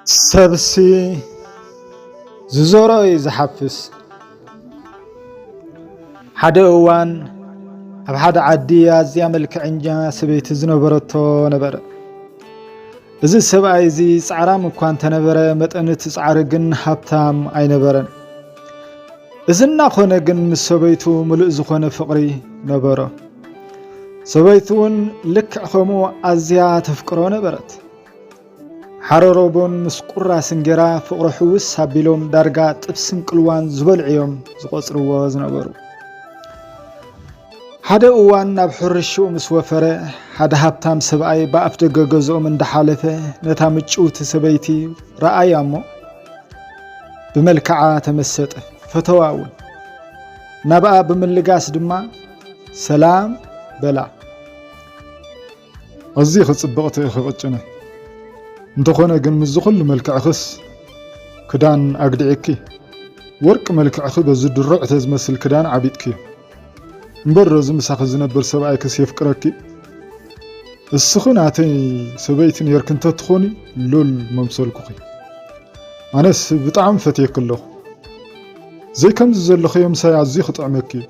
سبسي ززوري زحفس حدا اوان اب حدا عدي ازيا ملك عنجا سبيت زنبرتو نبر እዚ ሰብኣይ እዚ ጻዕራም እኳ እንተነበረ መጠን ትጻዕር ግን ሃብታም ኣይነበረን እዝና ኾነ ግን ምስ ሰበይቱ ሙሉእ ዝኾነ ፍቕሪ ነበሮ ሰበይቱን ልክዕ ከምኡ ኣዝያ ተፍቅሮ ነበረት ሓረሮቦን ምስ ቁራስ እንጀራ ፍቕሪ ሕውስ ኣቢሎም ዳርጋ ጥብስን ቅልዋን ዝበልዕዮም ዝቆጽርዎ ዝነበሩ ሓደ እዋን ናብ ሕርሽኡ ምስ ወፈረ ሓደ ሃብታም ሰብኣይ በኣፍ ደገ ገዝኦም እንዳሓለፈ ነታ ምጭውቲ ሰበይቲ ረኣያ እሞ ብመልክዓ ተመሰጠ ፈተዋውን ናብኣ ብምልጋስ ድማ ሰላም በላ እዚ ክጽብቕቲ ክቕጭነ እንተኾነ ግን ምስ ዝኹሉ መልክዕኽስ ክዳን ኣግዲዕኪ ወርቂ መልክዕኺ በዚ ድሩዕ ተዝመስል ክዳን ዓቢጥኪ እምበር ዝምሳኺ ዝነብር ሰብኣይ ክስ የፍቅረኪ እስኺ ናተይ ሰበይትን የርክንተ ትኾኒ ሉል መምሰልኩኺ ኣነስ ብጣዕሚ ፈትየክ ኣለኹ ዘይከምዚ ዘለኸዮም ሳይ ኣዝዩ ክጥዕመኪ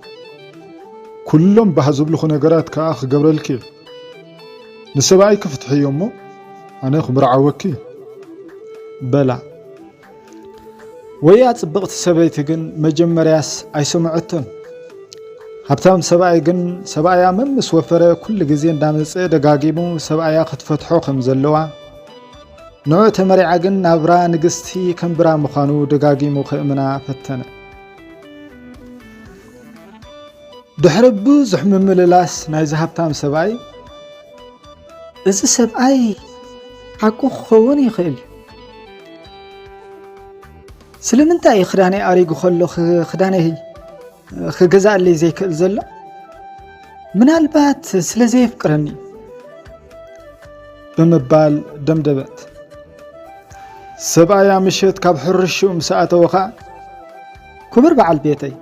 ኩሎም ባህ ዝብልኹ ነገራት ከዓ ክገብረልኪ ንሰብኣይ ክፍትሕዮ እሞ ኣነ ክምርዓወኪ በላ ወያ ጽብቕቲ ሰበይቲ ግን መጀመርያስ ኣይሰምዐቶን ሃብታም ሰብኣይ ግን ሰብኣያ መምስ ወፈረ ኩሉ ግዜ እንዳመጸ ደጋጊሙ ሰብኣያ ክትፈትሖ ከም ዘለዋ ንዑ ተመሪዓ ግን ናብራ ንግስቲ ከምብራ ምዃኑ ደጋጊሙ ከእምና ፈተነ ድሕሪ ብዙሕ ምምልላስ ናይ ሃብታም ሰብኣይ እዚ ሰብኣይ ሓቁ ክኸውን ይኽእል ስለምንታይ ክዳነይ ኣሪጉ ከሎ ክዳነይ ክገዛእለይ ዘይክእል ዘሎ ምናልባት ስለዘይፍቅረኒ ብምባል ደምደበት ሰብኣያ ምሸት ካብ ሕርሽኡ ምስኣተወኻ ክብር በዓል ቤተይ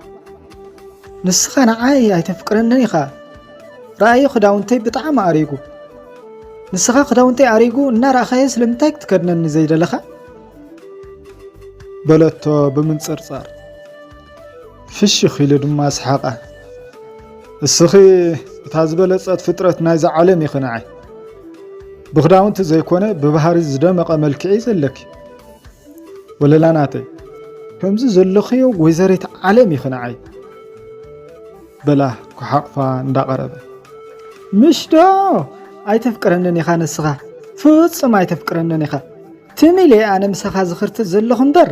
ንስኻ ንዓይ ኣይተፍቅረንን ኢኻ ረኣየ ክዳውንተይ ብጣዕሚ ኣሪጉ ንስኻ ክዳውንተይ ኣሪጉ እናረኣኻየ ስለምንታይ ክትከድነኒ ዘይደለኻ በለቶ ብምንፅርፃር ፍሽኽ ኢሉ ድማ ስሓቐ እስኺ እታ ዝበለጸት ፍጥረት ናይዛ ዓለም ኢኺ ንዓይ ብኽዳውንቲ ዘይኮነ ብባህሪ ዝደመቐ መልክዒ ዘለኪ ወለላናተይ ከምዚ ዘለኽዮ ወይዘሪት ዓለም ኢኺ ንዓይ በላ ክሓቕፋ እንዳቐረበ ምሽዶ ኣይተፍቅረንን ኢኻ ንስኻ ፍጹም ኣይተፍቅረንን ኢኻ ትሚለ ኣነ ምሳኻ ዝኽርትት ዘለኹ እምበር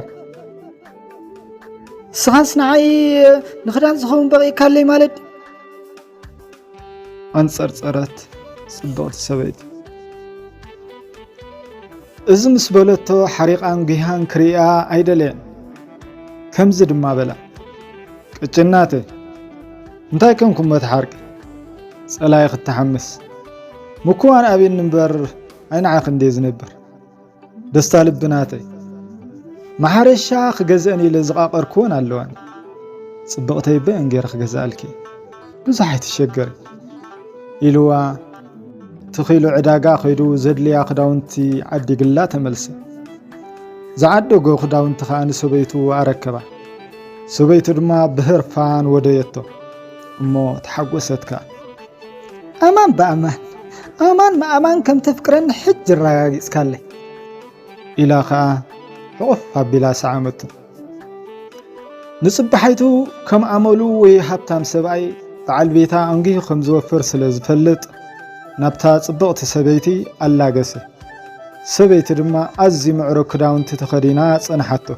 ስኻስ ንዓይ ንኽዳን ዝኸውን በቒካለይ ማለት ኣንጸርጸረት ጽብቕቲ ሰበይቲ እዚ ምስ በለቶ ሓሪቓን ጉሃን ክሪኣ ኣይደለየን ከምዚ ድማ በላ ቅጭናተ እንታይ ከምኩም መትሓርቂ ጸላይ ክትሓምስ ምኩዋን ኣብን እምበር ኣይንዓይ ክንደይ ዝነብር ደስታ ልብናተይ ማሕረሻ ክገዝአን ኢለ ዝቃቐርክዎን ኣለዋን ጽብቕተይ በእንጌር ክገዛእልኪ ብዙሕ ኣይትሸገር ኢልዋ ትኺሉ ዕዳጋ ኸይዱ ዘድልያ ክዳውንቲ ዓዲግላ ተመልሰ ዝዓደጎ ክዳውንቲ ከዓ ንሰበይቱ ኣረከባ ሰበይቱ ድማ ብህርፋን ወደየቶ እሞ ተሓጐሰትካ ኣማን በኣማን ኣማን ከም ተፍቅረኒ ሕጂ ረጋጊጽካለይ ኢላ ከዓ ሕቑፍ ኣቢላ ሰዓመቱ ንጽባሓይቱ ከም ኣመሉ ወይ ሃብታም ሰብኣይ በዓል ቤታ አንጊሁ ከም ዝወፍር ስለ ዝፈልጥ ናብታ ጽብቕቲ ሰበይቲ ኣላገሰ ሰበይቲ ድማ ኣዝዩ ምዕሩግ ክዳውንቲ ተኸዲና ጸንሓቶ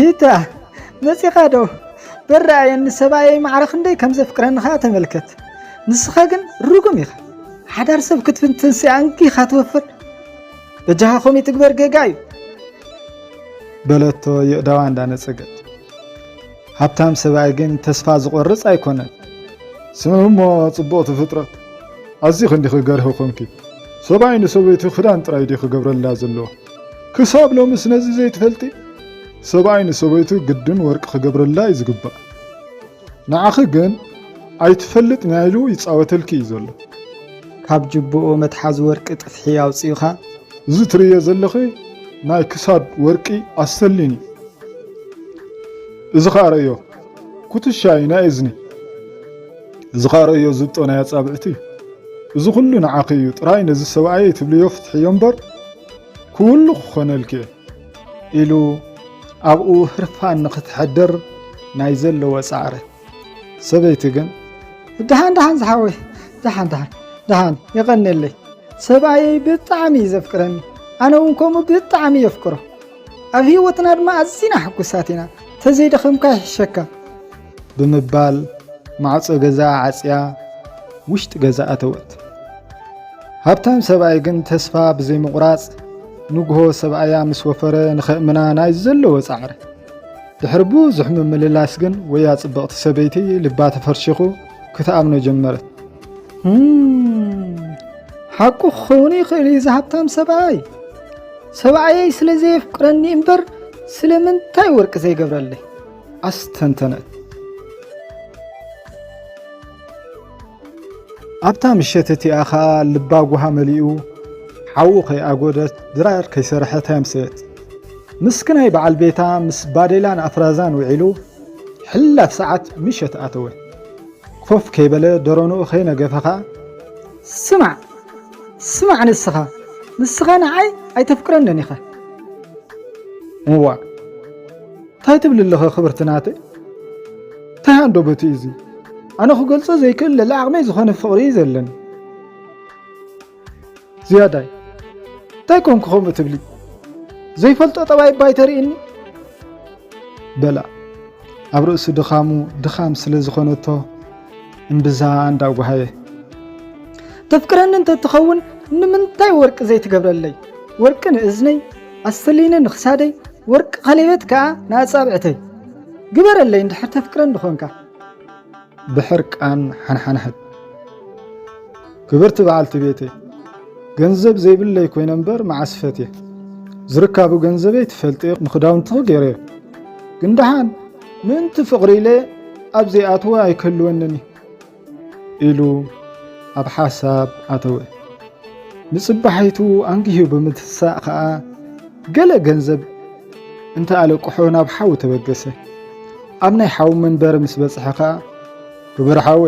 ኢታ መጺኻ ዶ በራእየኒ ሰብኣይ ማዕረኽ እንደይ ከም ዘፍቅረንኻ ተመልከት ንስኻ ግን ርጉም ኢኻ ሓዳር ሰብ ክትፍንትንሲ አንጊኻ ትወፍር በጃኻ ኸመይ ትግበር ጌጋ እዩ በለቶ የእዳዋ እንዳነጸገት ሃብታም ሰብኣይ ግን ተስፋ ዝቆርጽ ኣይኮነን ስምሞ ጽብቕቲ ፍጥረት ኣዝዩ ክንዲ ክገርህ ኮንኪ ሰብኣይ ንሰበይቲ ክዳን ጥራይ ዲ ክገብረላ ዘለዎ ክሳብ ሎሚ ስነዚ ዘይትፈልጢ ሰብኣይ ንሰበይቱ ግድን ወርቂ ክገብረላ እዩ ዝግባእ ንዓኺ ግን ኣይትፈልጥ ናይሉ ይጻወተልኪ እዩ ዘሎ ካብ ጅብኦ መትሓዝ ወርቂ ጥፍሒ ኣውፂኻ እዚ ትርየ ዘለኺ ናይ ክሳድ ወርቂ ኣሰሊኒ እዚ ኸ ረእዮ ኩትሻይ ናይ እዝኒ እዚ ኸ ረእዮ ዝብጦ ናይ ኣጻብዕቲ እዚ ኩሉ ንዓኺ እዩ ጥራይ ነዚ ሰብኣይ ትብልዮ ፍትሕዮ እምበር ኩሉ ክኾነልክ ኢሉ ኣብኡ ህርፋን ንኽትሐድር ናይ ዘለዎ ጻዕረ ሰበይቲ ግን ድሓን ዝሓወይ ድሓን ይቐነለይ ሰብኣየይ ብጣዕሚ ዘፍቅረኒ ኣነ እውን ከምኡ ብጣዕሚ የፍቅሮ ኣብ ህይወትና ድማ ኣዝና ሕጉሳት ኢና ተዘይደኸምካ ይሕሸካ ብምባል ማዕጾ ገዛ ዓጽያ ውሽጢ ገዛ ኣተወት። ሃብታም ሰብኣይ ግን ተስፋ ብዘይምቑራጽ ንግሆ ሰብኣያ ምስ ወፈረ ንኸእምና ናይ ዘለዎ ጻዕረ ድሕሪ ብዙሕ ምምልላስ ግን ወያ ጽብቕቲ ሰበይቲ ልባ ተፈርሺኹ ክትኣምኖ ጀመረት። ሓቁ ክኸውን ይኽእል እዩ ሃብታም ሰብኣየይ ስለ ዘየፍቅረኒ እምበር ስለምንታይ ወርቂ ዘይገብረለይ ኣስተንተነት። ኣብታ ምሸት እቲኣ ኸ ልባ ጓሃ መሊኡ ሓዉ ከይኣጐደት ድራር ከይሰርሐት ኣምሰት ምስክናይ በዓል ቤታ ምስ ባዴላን ኣፍራዛን ውዒሉ ሕላፍ ሰዓት ምሸት ኣተወ። ክፎፍ ከይበለ ደሮንኡ ኸይነገፈኻ ስማዕ ንስኻ ንዓይ ኣይተፍቅረነን ኢኸ እዋ እንታይ ትብል ኣለኸ ኽብርትናተይ እንታይ ኣንዶ በቲ እዙይ ኣነ ክገልጾ ዘይክእል ለዓቕመይ ዝኾነ ፍቕሪ እዩ ዘለኒ ዝያዳይ እንታይ ኮንኩ ከምኡ ትብሊ ዘይፈልጦ ጠባይ ባይ ተርእኒ በላ ኣብ ርእሱ ድኻም ስለ ዝኾነቶ እምብዛ እንዳጓሃየ ተፍቅረኒ እንተትኸውን ንምንታይ ወርቂ ዘይትገብረለይ ወርቂ ንእዝነይ ኣሰሊነ ንኽሳደይ ወርቂ ኸሌበት ከዓ ንኣጻብዕተይ ግበረለይ እንድሕር ተፍቅረኒ ድኾንካ ብሕርቃን ሓንሓንሕት ክብርቲ በዓልቲ ቤተይ ገንዘብ ዘይብለይ ኮይነ እምበር መዓስፈት እየ ዝርካቡ ገንዘበይ ትፈልጥ ንኽዳውንቲ ገይረዮ ግን ደሓን ምእንቲ ፍቕሪ ኢለ ኣብ ዘይኣትወ ኣይከልወንኒ ኢሉ ኣብ ሓሳብ ኣተወ። ንጽባሒቱ አንጊሁ ብምትሳእ ከዓ ገለ ገንዘብ እንተ ኣለቅሖ ናብ ሓዊ ተበገሰ። ኣብ ናይ ሓዊ መንበር ምስ በጽሐ ከዓ ክብር ሓዊ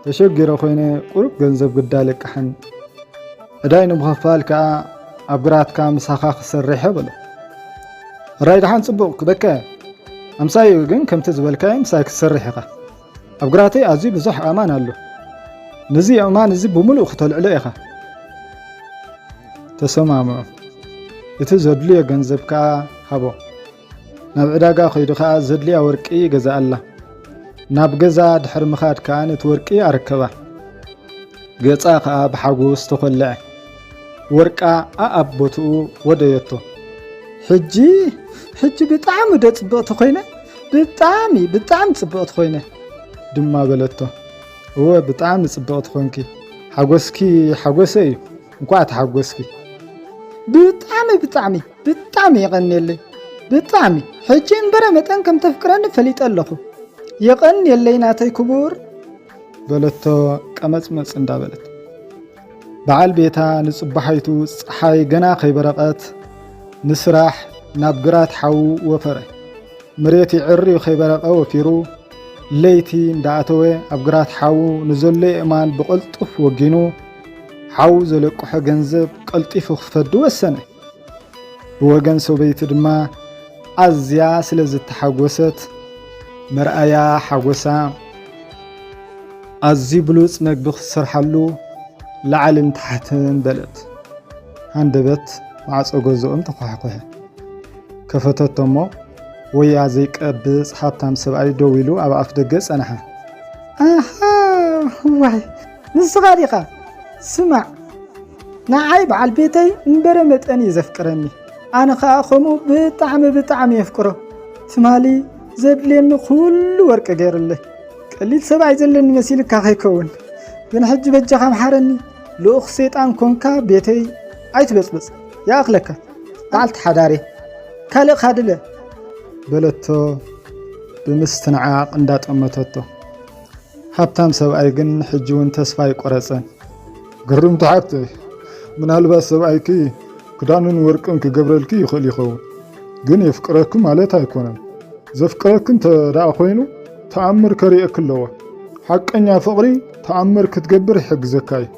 ተሸጊረ ኮይነ ቁሩብ ገንዘብ ግዳለቅሐን ዕዳይ ንምኽፋል ከዓ ኣብ ግራትካ ምሳኻ ክሰርሕ በሎ። ራይ ድሓን ጽቡቕ ክበከ ኣምሳይ ግን ከምቲ ዝበልካዮ ምሳይ ክሰርሕ ኢኻ ኣብ ግራተይ ኣዝዩ ብዙሕ ኣማን ኣሎ ነዚ ኣማን እዚ ብምሉእ ክተልዕሎ ኢኻ ተሰማምዑ። እቲ ዘድልዮ ገንዘብ ከዓ ሃቦ። ናብ ዕዳጋ ኸይዱ ከዓ ዘድልያ ወርቂ ገዛ ኣላ። ናብ ገዛ ድሕሪ ምኻድ ከዓ ነቲ ወርቂ ኣረከባ። ገጻ ከዓ ብሓጎስ ተኾልዐ። ወርቃ ኣብ ቦትኡ ወደየቶ። ሕጂ ብጣዕሚ ጽብቕቲ ኮይነ ብጣዕሚ ጽብቕቲ ኮይነ ድማ በለቶ። እወ ብጣዕሚ ጽብቕቲ ኮንኪ ሓጎስኪ ሓጎሰ እዩ እንኳ ተሓጎስኪ ብጣዕሚ ይቐንየለይ ብጣዕሚ ሕጂ እምበረ መጠን ከም ተፍቅረኒ ፈሊጠ ኣለኹ ይቐንየለይ ናተይ ክቡር በለቶ ቀመጽመጽ እንዳበለት። በዓል ቤታ ንጽባሒቱ ፀሓይ ገና ከይበረቐት ንስራሕ ናብ ግራት ሓዉ ወፈረ። መሬት ይዕርዩ ከይበረቐ ወፊሩ ለይቲ እንዳኣተወ ኣብ ግራት ሓዉ ንዘሎ እማን ብቕልጡፍ ወጊኑ ሓዉ ዘለቅሖ ገንዘብ ቀልጢፉ ክፈዱ ወሰነ። ብወገን ሰበይቲ ድማ ኣዝያ ስለ ዝተሓጎሰት መርኣያ ሓጎሳ ኣዝዩ ብሉፅ መግቢ ክሰርሓሉ ላዕልን ታሕትን በለት። ሃንደበት ማዕጾ ገዝኦም ተኳሕኮሐ። ከፈተቶ እሞ ወያ ዘይቀብጽ ሃብታም ሰብኣይ ደው ኢሉ ኣብ ኣፍ ደገ ጸንሐ። ዋይ ንስኻ ዲኻ ስማዕ ንዓይ በዓል ቤተይ እምበረ መጠን እዩ ዘፍቅረኒ ኣነ ከዓ ከምኡ ብጣዕሚ የፍቅሮ ትማሊ ዘድልየኒ ኩሉ ወርቂ ገይሩለይ ቀሊል ሰብኣይ ዘለኒ መሲልካ ኸይከውን ግን ሕጂ በጃኻ ምሓረኒ ልኡኽ ሰይጣን ኮንካ ቤተይ ኣይትበጽበጽ ይኣኽለካ በዓልቲ ሓዳሬ ካልእ ካድለ በለቶ ብምስትንዓቕ እንዳጠመተቶ። ሃብታም ሰብኣይ ግን ሕጂ እውን ተስፋ ይቆረጸን። ግርምቲ ሓብተይ ምናልባት ሰብኣይኪ ክዳንን ወርቅን ክገብረልኪ ይኽእል ይኸውን ግን የፍቅረክ ማለት ኣይኮነን ዘፍቅረክን ተዳኣ ኮይኑ ተኣምር ከሪአክ ኣለዎ ሓቀኛ ፍቕሪ ተኣምር ክትገብር ይሕግዘካ እዩ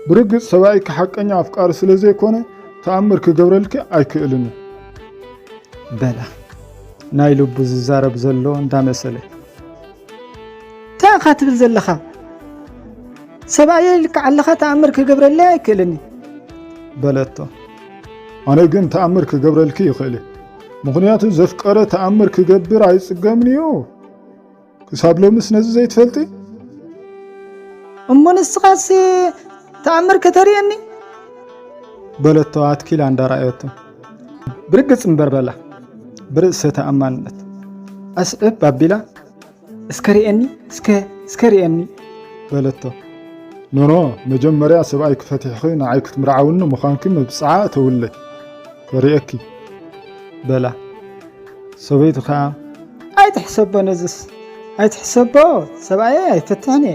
ብርግፅ ሰብኣይክ ሓቀኛ ኣፍቃሪ ስለ ዘይኮነ ተኣምር ክገብረልኪ ኣይክእልን በላ ናይ ልቡ ዝዛረብ ዘሎ እንዳመሰለ ታኻ ትብል ዘለኻ ሰብኣየ ልክዓለኻ ተኣምር ክገብረለይ ኣይክእልኒ በለቶ ኣነ ግን ተኣምር ክገብረልኪ ይኽእል ምኽንያቱ ዘፍቀረ ተኣምር ክገብር ኣይጽገምን እዩ ክሳብ ሎምስ ነዚ ዘይትፈልጢ እሞ ንስኻስ ተኣምር ከተርእየኒ በለቶ ኣትኪላ እንዳረኣየቶ ብርግፅ እምበር በላ ብርእሰ ተኣማንነት ኣስዕብ ኣቢላ እስከርእየኒ እስከርእየኒ በለቶ ኖኖ መጀመርያ ሰብኣይ ክፈትሕኺ ንዓይ ክትምርዓውኒ ምዃንኪ ምብፅዓ ተውለይ ከርእየኪ በላ ሰበይቱ ከዓ ኣይትሕሰቦ ነዝስ ኣይትሕሰቦ ሰብኣየ ኣይፈትሕኒ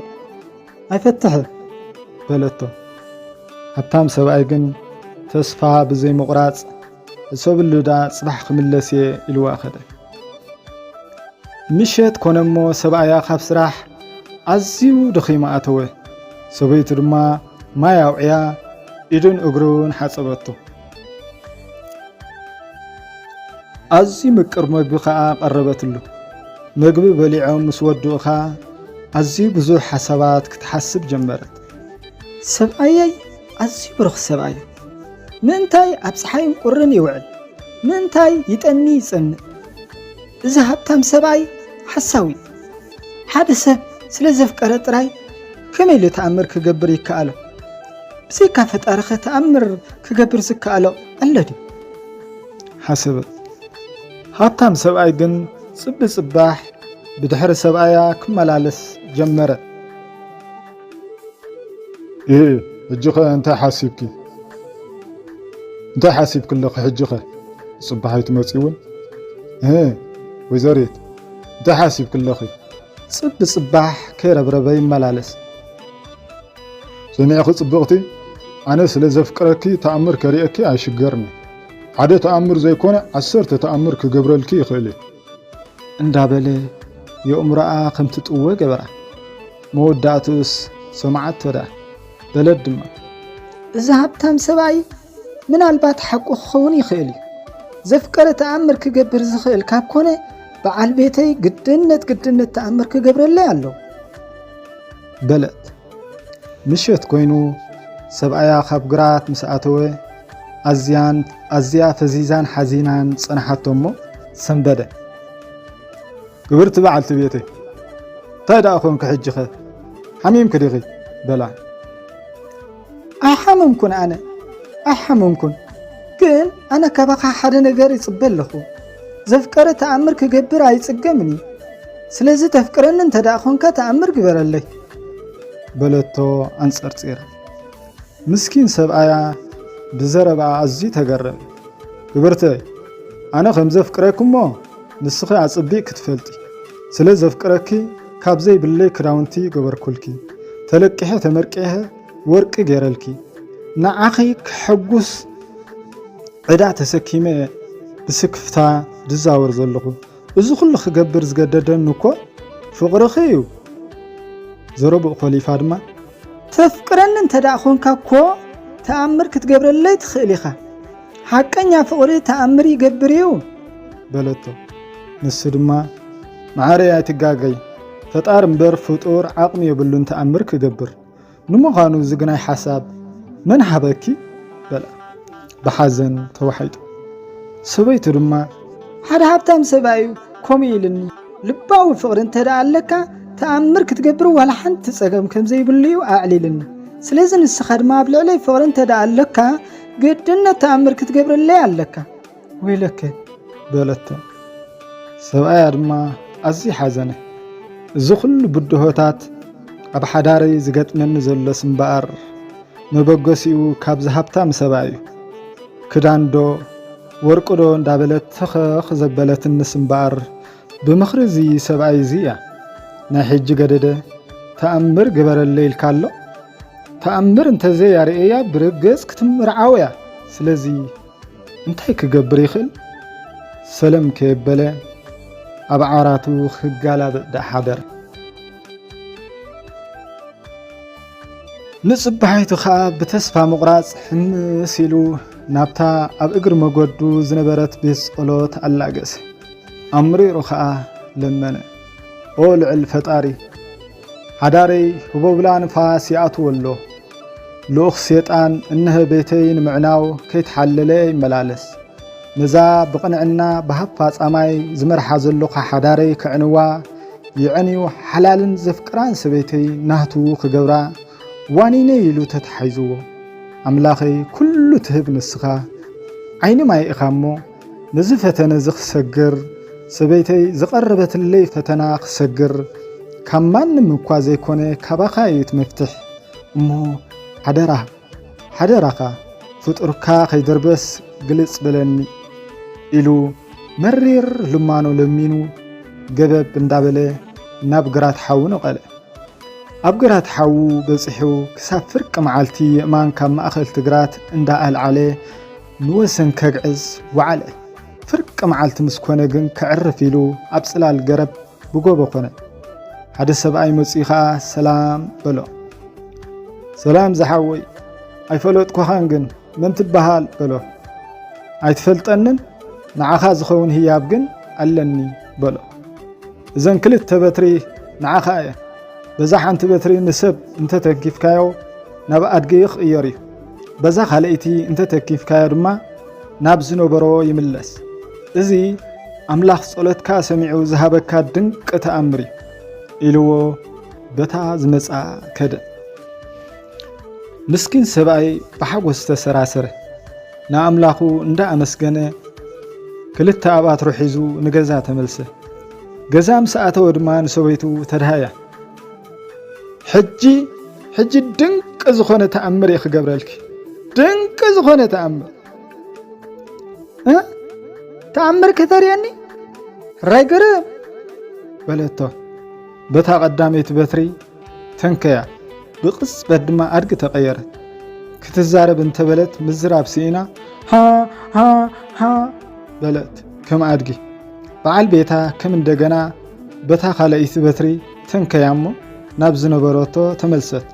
ኣይፈትሕ በለቶ ሃብታም ሰብኣይ ግን ተስፋ ብዘይ ምቑራፅ እሰብሉ ዳ ጽባሕ ክምለስ እየ ኢልዋ ኸደ ምሸት ኮነሞ ሰብኣያ ካብ ስራሕ ኣዝዩ ደኺማ ኣተወ ሰበይቱ ድማ ማይ ኣውዕያ ኢዱን እግሩን ሓፀበቶ ኣዝዩ ምቅር ምግቢ ከዓ ቀረበትሉ ምግቢ በሊዖም ምስ ወድኡኻ ኣዝዩ ብዙሕ ሓሳባት ክትሓስብ ጀመረት ሰብኣየይ ኣዝዩ ብርኽ ሰብኣዩ ምእንታይ ኣብ ፀሓይን ቁርን ይውዕል ምእንታይ ይጠኒ ይጸንእ እዚ ሃብታም ሰብኣይ ሓሳዊ ሓደ ሰብ ስለ ዘፍቀረ ጥራይ ከመይ ኢሉ ተኣምር ክገብር ይከኣሎ ብዘይካ ፈጣሪኸ ተኣምር ክገብር ዝከኣሎ ኣሎ ድዩ ሓሰበት ሃብታም ሰብኣይ ግን ጽቢ ጽባሕ ብድሕሪ ሰብኣያ ክመላለስ ጀመረ ሕጂኸ እንታይ ሓሲብኪ እንታይ ሓሲብክ ኣለኺ ሕጂኸ ጽባሓይ ትመፂውን ወይዘሪት እንታይ ሓሲብክ ኣለኺ ጽቢ ጽባሕ ከይረብረበ ይመላለስ ሰሚዕኺ ጽብቕቲ ኣነ ስለ ዘፍቅረኪ ተኣምር ከሪአኪ ኣይሽገርኒ ሓደ ተኣምር ዘይኮነ 10 ተኣምር ክገብረልኪ ይኽእል እንዳበለ የእምሮኣ ከም ትጥወ ገበራ መወዳእቱስ ሰማዓት ወዳ በለድ ድማ እዚ ሃብታም ሰብኣይ ምናልባት ሓቁ ክኸውን ይኽእል እዩ ዘፍቀረ ተኣምር ክገብር ዝኽእል ካብ ኮነ በዓል ቤተይ ግድነት ተኣምር ክገብረለይ ኣሎ በለት ምሸት ኮይኑ ሰብኣያ ካብ ግራት ምስ ኣተወ ኣዝያ ፈዚዛን ሓዚናን ጸናሓቶ እሞ ሰንበደ ግብርቲ በዓልቲ ቤተይ እንታይ ደኣ ኾንክ ሕጂኸ ሓሚምክ ዲኺ በላ ኣይሓመምኩን ኣነ ኣይሓመምኩን ግን ኣነ ካባኻ ሓደ ነገር ይጽበ ኣለኹ ዘፍቀረ ተኣምር ክገብር ኣይጽገምኒ ስለዚ ተፍቅረኒ እንተደኣ ኾንካ ተኣምር ግበረለይ በለቶ ኣንጸርጺራ ምስኪን ሰብኣያ ብዘረባ ኣዝዩ ተገረመ ግብርተይ ኣነ ከም ዘፍቅረክ እሞ ንስኺ ኣጽቢቕ ክትፈልጢ ስለ ዘፍቅረኪ ካብ ዘይብለይ ክዳውንቲ ገበርኩልኪ ተለቂሐ ተመርቂሐ ወርቂ ገይረልኪ ንዓኺ ክሕጉስ ዕዳ ተሰኪመ ብስክፍታ ድዛወር ዘለኹ እዚ ኩሉ ክገብር ዝገደደኒ እኮ ፍቕርኺ እዩ ዘረብኡ ኸሊፋ ድማ ተፍቅረኒ እንተደኣ ኾንካ እኮ ተኣምር ክትገብረለይ ትኽእል ኢኻ ሓቀኛ ፍቕሪ ተኣምር ይገብር እዩ በለቶ ንሱ ድማ ማዕረይ ኣይትጋገይ ፈጣር እምበር ፍጡር ዓቕሚ የብሉን ተኣምር ክገብር ንምዃኑ ዝግናይ ሓሳብ መን ሃበኪ በላ ብሓዘን ተዋሒጡ ሰበይቱ ድማ ሓደ ሃብታም ሰብኣዩ ከምኡ ኢልኒ ልባዊ ፍቕሪ እንተደኣ ኣለካ ተኣምር ክትገብር ዋላ ሓንቲ ፀገም ከም ዘይብሉ እዩ ኣዕሊልኒ ስለዚ ንስኻ ድማ ኣብ ልዕለይ ፍቕሪ እንተደኣ ኣለካ ግድነት ተኣምር ክትገብረለይ ኣለካ ወይለከ በለቶ ሰብኣያ ድማ ኣዝዩ ሓዘነ እዚ ኩሉ ብድሆታት ኣብ ሓዳረይ ዝገጥመኒ ዘሎ ስምበኣር መበገሲኡ ካብ ዝሃብታም ሰብኣይ እዩ ክዳንዶ ወርቅዶ እንዳበለት ተኸኽ ዘበለትኒ ስምበኣር ብምኽሪ እዚ ሰብኣይ እዚ እያ ናይ ሕጂ ገደደ ተኣምር ግበረለይ ኢልካ ኣሎ ተኣምር እንተዘያርእያ ብርግፅ ክትምርዓው እያ ስለዚ እንታይ ክገብር ይኽእል? ሰለም ከየበለ ኣብ ዓራቱ ክጋላብጥ ሓደር። ንጽባሒቱ ከዓ ብተስፋ ምቑራጽ ሕምስ ኢሉ ናብታ ኣብ እግሪ መገዱ ዝነበረት ቤት ጸሎት ኣላገሰ። ኣምሪሩ ከዓ ለመነ። ኦ ልዕል ፈጣሪ ሓዳረይ ህቦብላ ንፋስ ይኣትዎ ኣሎ። ልኡኽ ሴጣን እንህ ቤተይ ንምዕናው ከይተሓለለ ይመላለስ። ነዛ ብቕንዕና ብሃፋ ጻማይ ዝመርሓ ዘለኻ ሓዳረይ ክዕንዋ ይዕንዩ ሓላልን ዘፍቅራን ሰበይተይ ናህቱ ክገብራ ዋኒነ ኢሉ ተተሓይዝዎ። ኣምላኸይ ኩሉ ትህብ ንስኻ ዓይኒ ማይ ኢኻ እሞ ነዚ ፈተነ እዚ ክሰግር ሰበይተይ ዝቐረበትለይ ፈተና ክሰግር ካብ ማንም እኳ ዘይኮነ ካባኻ እዩት መፍትሕ እሞ ሓደራኻ ፍጡርካ ከይደርበስ ግልጽ በለኒ ኢሉ መሪር ልማኖ ለሚኑ ገበብ እንዳበለ ናብ ግራት ሓው ነቐለ። ኣብ ግራት ሓው በፂሑ ክሳብ ፍርቂ መዓልቲ የእማን ካብ ማእኸል ትግራት እንዳኣልዓለ ንወሰን ከግዕዝ ወዓለ። ፍርቂ መዓልቲ ምስ ኮነ ግን ክዕርፍ ኢሉ ኣብ ጽላል ገረብ ብጎቦ ኮነ። ሓደ ሰብኣይ መፂኡ ከዓ ሰላም በሎ። ሰላም ዝሓወይ ኣይፈለጥኩኻን ግን መን ትበሃል በሎ። ኣይትፈልጠንን ንዓኻ ዝኸውን ህያብ ግን ኣለኒ በሎ። እዘን ክልተ በትሪ ንዓኻ እየ። በዛ ሓንቲ በትሪ ንሰብ እንተተኪፍካዮ ናብ ኣድጊ ይቕየር እዩ። በዛ ካልአይቲ እንተተኪፍካዮ ድማ ናብ ዝነበሮ ይምለስ። እዚ ኣምላኽ ጸሎትካ ሰሚዑ ዝሃበካ ድንቂ ተኣምር እዩ ኢልዎ በታ ዝመጻ ከደ። ምስኪን ሰብኣይ ብሓጎስ ተሰራሰረ። ንኣምላኹ እንዳኣመስገነ ክልተ ኣባትሩ ሒዙ ንገዛ ተመልሰ። ገዛ ምስ ኣተወ ድማ ንሰበይቱ ተድሃያ ሕጂ ድንቂ ዝኾነ ተኣምር እየ ክገብረልኪ። ድንቂ ዝኾነ ተኣምር ከተርእየኒ ሕራይ ገረም በለቶ። በታ ቀዳመይቲ በትሪ ተንከያ ብቕጽበት ድማ ኣድጊ ተቐየረት። ክትዛረብ እንተበለት ምዝራብ ሲኢና ሃ በለት ከም ኣድጊ። በዓል ቤታ ከም እንደገና በታ ካልአይቲ በትሪ ተንከያ እሞ ናብ ዝነበረቶ ተመልሰት።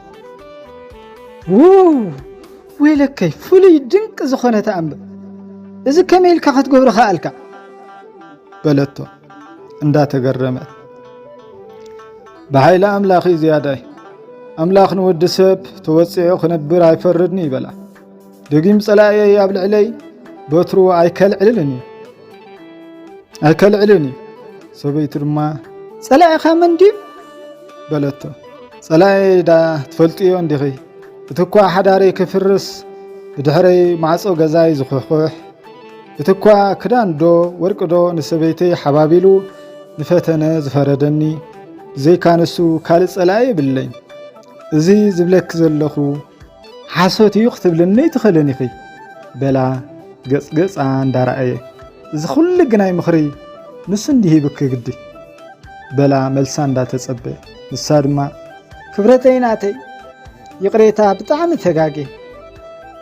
ወይለከይ ፍሉይ ድንቂ ዝኾነ ተኣምር እዚ ከመይ ኢልካ ክትገብሮ ኸኣልካ በለቶ እንዳተገረመት። ብሓይሊ ኣምላኽ ዝያዳይ ኣምላኽ ንወዲ ሰብ ተወፂዑ ክነብር ኣይፈርድኒ ይበላ። ደጊም ጸላእየይ ኣብ ልዕለይ በትሩ ኣይከልዕልን እዩ። ሰበይቱ ድማ ጸላእኻ መንዲብ በለቶ። ጸላእየይ ዳ ትፈልጥዮ እንዲኺ እትኳ ሓዳረይ ክፍርስ ብድሕረይ ማዕጾ ገዛይ ዝኹሕኩሕ እትኳ ክዳንዶ ወርቅዶ ንሰበይተይ ሓባቢሉ ንፈተነ ዝፈረደኒ ዘይካነሱ ካልእ ጸላእ የብለኝ። እዚ ዝብለክ ዘለኹ ሓሶት እዩ ክትብልነይ ትኽእልን ኢኺ በላ ገጽገጻ እንዳረአየ። እዚ ኩሉ ግናይ ምኽሪ ንሱ እንዲሂብክ ግዲ በላ መልሳ እንዳተጸበየ። ንሳ ድማ ክብረተይ ናተይ ይቕሬታ ብጣዕሚ ተጋጌ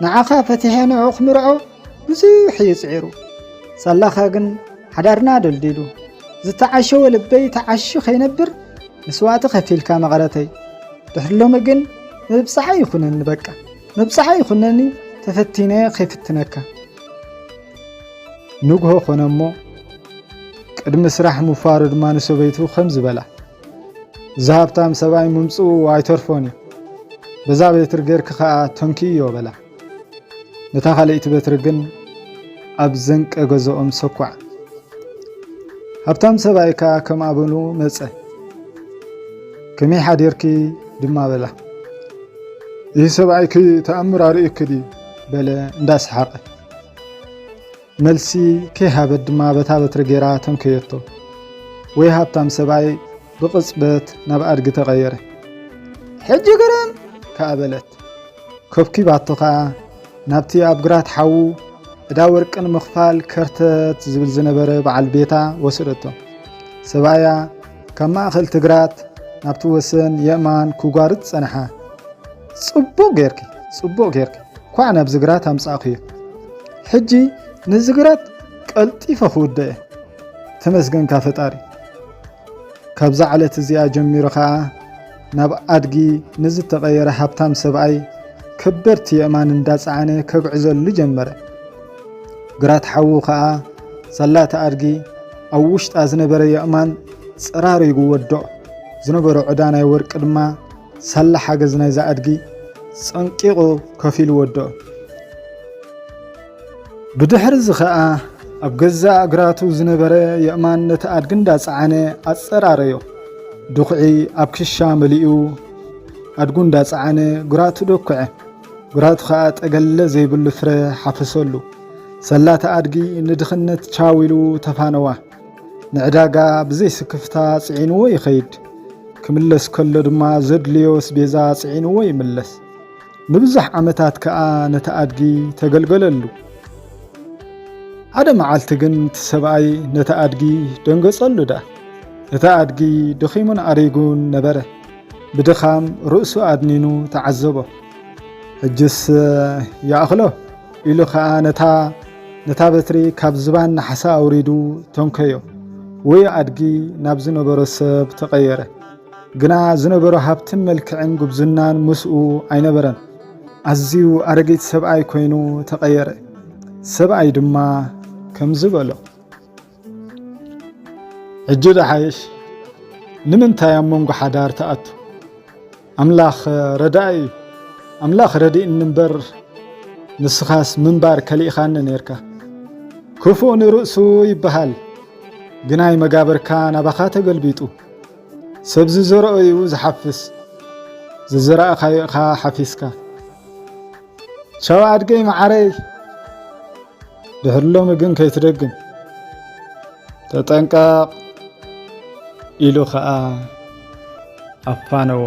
ንዓኻ ፈቲሐ ንዑ ክምርዖ ብዙሕ እዩ ጽዒሩ። ሳላኻ ግን ሓዳርና ደልዲሉ ዝተዓሸወ ልበይ ተዓሺ ኸይነብር ንስዋእቲ ኸፊልካ መቐረተይ። ድሕሎሚ ግን ምብፅሓ ይኹነኒ በቃ ምብፅሓ ይኹነኒ ተፈቲነ ኸይፍትነካ። ንግሆ ኾነ እሞ ቅድሚ ስራሕ ምፋሩ ድማ ንሰበይቱ ከም ዝበላ ዝሃብታም ሰብኣይ ምምፅኡ ኣይተርፎን እዩ። በዛ በትሪ ጌርክ ከዓ ተንኪዮ በላ። ነታ ካልአይቲ በትሪ ግን ኣብ ዘንቀ ገዝኦም ሰኳዕ። ሃብታም ሰብኣይ ከዓ ከም ኣበሉ መፀ። ከመይ ሓዲርኪ ድማ በላ። ይህ ሰብኣይኪ ተኣምር ኣርእየኪ ድዩ በለ እንዳሰሓቐ። መልሲ ከይሃበት ድማ በታ በትሪ ጌራ ተንከየቶ። ወይ ሃብታም ሰብኣይ ብቕጽበት ናብ ኣድጊ ተቐየረ። ሕጂ ገረም ከዓ በለት። ከብኪባቶ ከዓ ናብቲ ኣብ ግራት ሓዉ ዕዳ ወርቅን ምኽፋል ከርተት ዝብል ዝነበረ በዓል ቤታ ወሰደቶ። ሰብኣያ ካብ ማእኸል ትግራት ናብቲ ወሰን የእማን ክጓርድ ጸንሓ። ጽቡቕ ጌርኪ ኳዕ ናብ ዝግራት ኣምጻእኹ እዩ። ሕጂ ንዝግራት ቀልጢፈ ክውድእ ተመስገንካ ፈጣሪ ካብዛ ዓለት እዚኣ ጀሚሩ ከዓ ናብ ኣድጊ ንዝተቐየረ ሃብታም ሰብኣይ ከበርቲ የእማን እንዳፀዓነ ከጉዕዘሉ ጀመረ ግራት ሓዉ ከዓ ሰላተ ኣድጊ ኣብ ውሽጣ ዝነበረ የእማን ጽራሩ ይወድቕ ዝነበረ ዑዳ ናይ ወርቂ ድማ ሳላ ሓገዝ ናይዛ ኣድጊ ፀንቂቑ ከፊሉ ወድቕ ብድሕሪ እዚ ከዓ ኣብ ገዛ እግራቱ ዝነበረ የእማን ነቲ ኣድጊ እንዳፀዓነ ኣፀራረዮ ድኹዒ ኣብ ክሻ መሊኡ ኣድጉ እንዳፀዓነ ጉራቱ ደኩዐ ጉራቱ ከዓ ጠገለ ዘይብሉ ፍረ ሓፈሰሉ ሰላተ ኣድጊ ንድኽነት ቻዊሉ ተፋነዋ ንዕዳጋ ብዘይ ስክፍታ ጽዒንዎ ይኸይድ ክምለስ ከሎ ድማ ዘድልዮ ስቤዛ ጽዒንዎ ይምለስ ንብዙሕ ዓመታት ከዓ ነቲ ኣድጊ ተገልገለሉ ሓደ መዓልቲ ግን እቲ ሰብኣይ ነቲ ኣድጊ ደንገጸሉ ዳ እቲ ኣድጊ ድኺሙን ኣሪጉን ነበረ ብድኻም ርእሱ ኣድኒኑ ተዓዘቦ ሕጅስ ያእኽሎ ኢሉ ከዓ ነታ በትሪ ካብ ዝባን ናሓሳ ኣውሪዱ ተንከዮ ወይ ኣድጊ ናብ ዝነበሮ ሰብ ተቐየረ ግና ዝነበሮ ሃብትን መልክዕን ጉብዝናን ምስኡ ኣይነበረን ኣዝዩ ኣረጊት ሰብኣይ ኮይኑ ተቐየረ ሰብኣይ ድማ ከምዚ በሎ ሕጂ ደሓይሽ ንምንታይ ኣብ መንጎ ሓዳር ተኣቱ ኣምላኽ ረዳኢ እዩ ኣምላኽ ረዲእ እንበር ንስኻስ ምንባር ከሊእኻኒ ነርካ ክፉእ ንርእሱ ይበሃል ግናይ መጋበርካ ናባኻ ተገልቢጡ ሰብ ዝዘርኦ እዩ ዝሓፍስ ዝዘራእኻዮ ኢኻ ሓፊስካ ቻው ኣድገይ ማዓረይ ድሕሪ ሎሚ ግን ከይትደግም ተጠንቀቕ ኢሉ ከዓ ኣፋነዎ